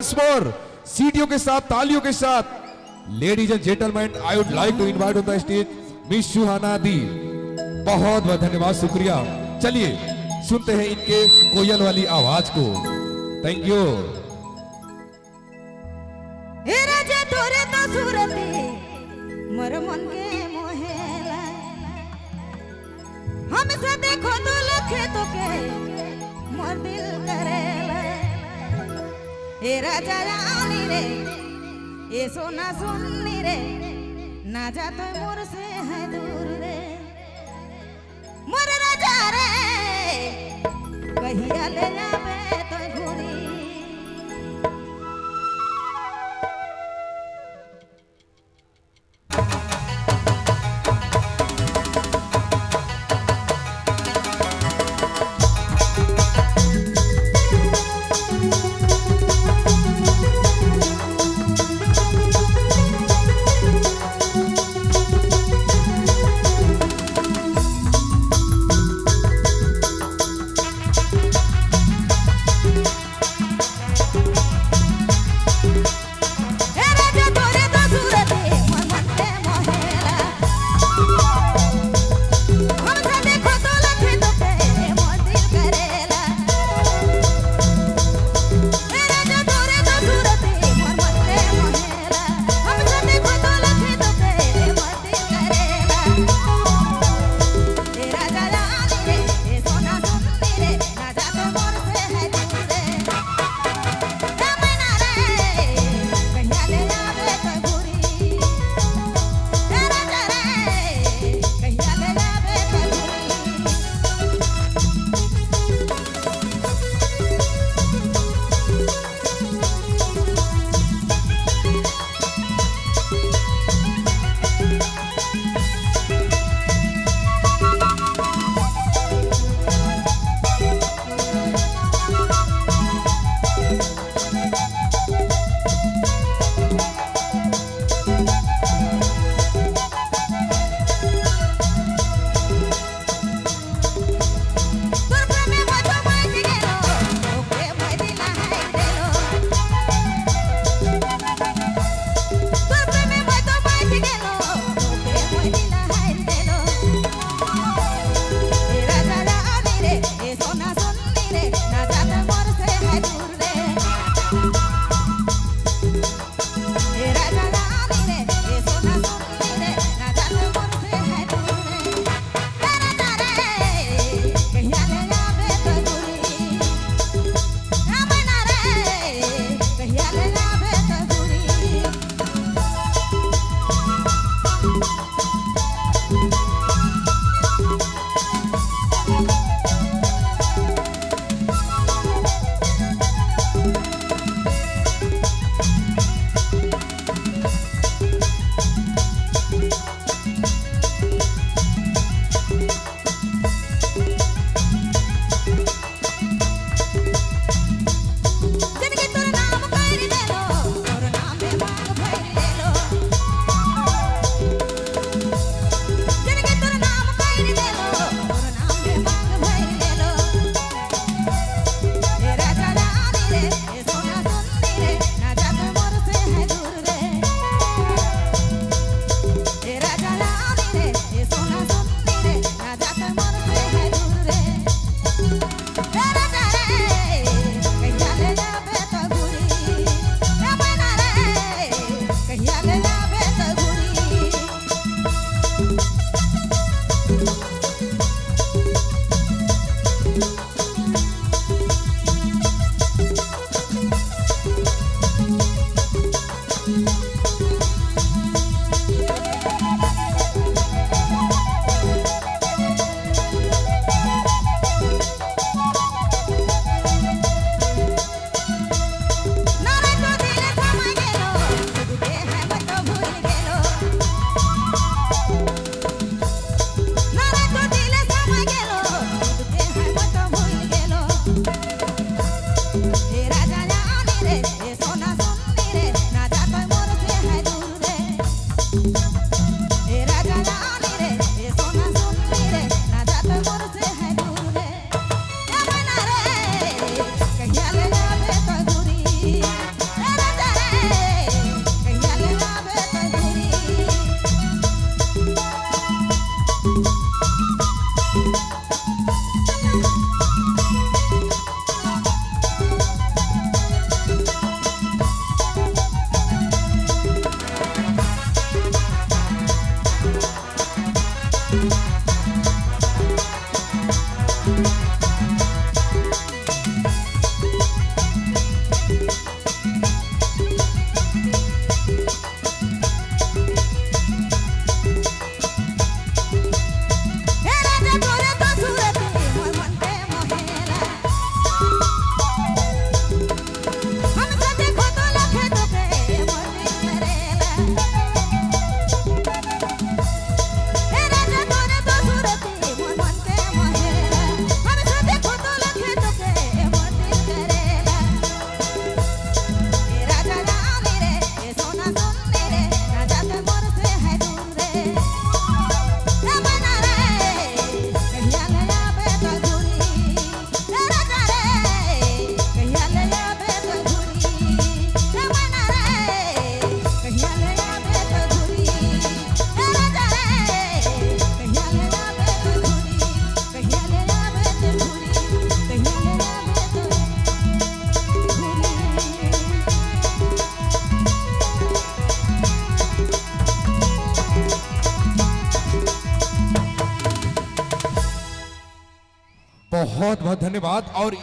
more सीटियों के साथ तालियों के साथ ladies and gentleman I would like to invite on the stage miss Suhana दी। बहुत बहुत धन्यवाद, शुक्रिया। चलिए सुनते हैं इनके कोयल वाली आवाज को। Thank you. हे राजा तोरे तो सूरती मोर मन के मोहेला, हमसे देखो तो लखे तो के मोर दिल करेला। हे राजा रानी रे ये सोना सुननी रे, ना जा तो मोर से है दूर रे। मोर राजा रे कहिया ले जावे तो घूरी। बहुत बहुत धन्यवाद। और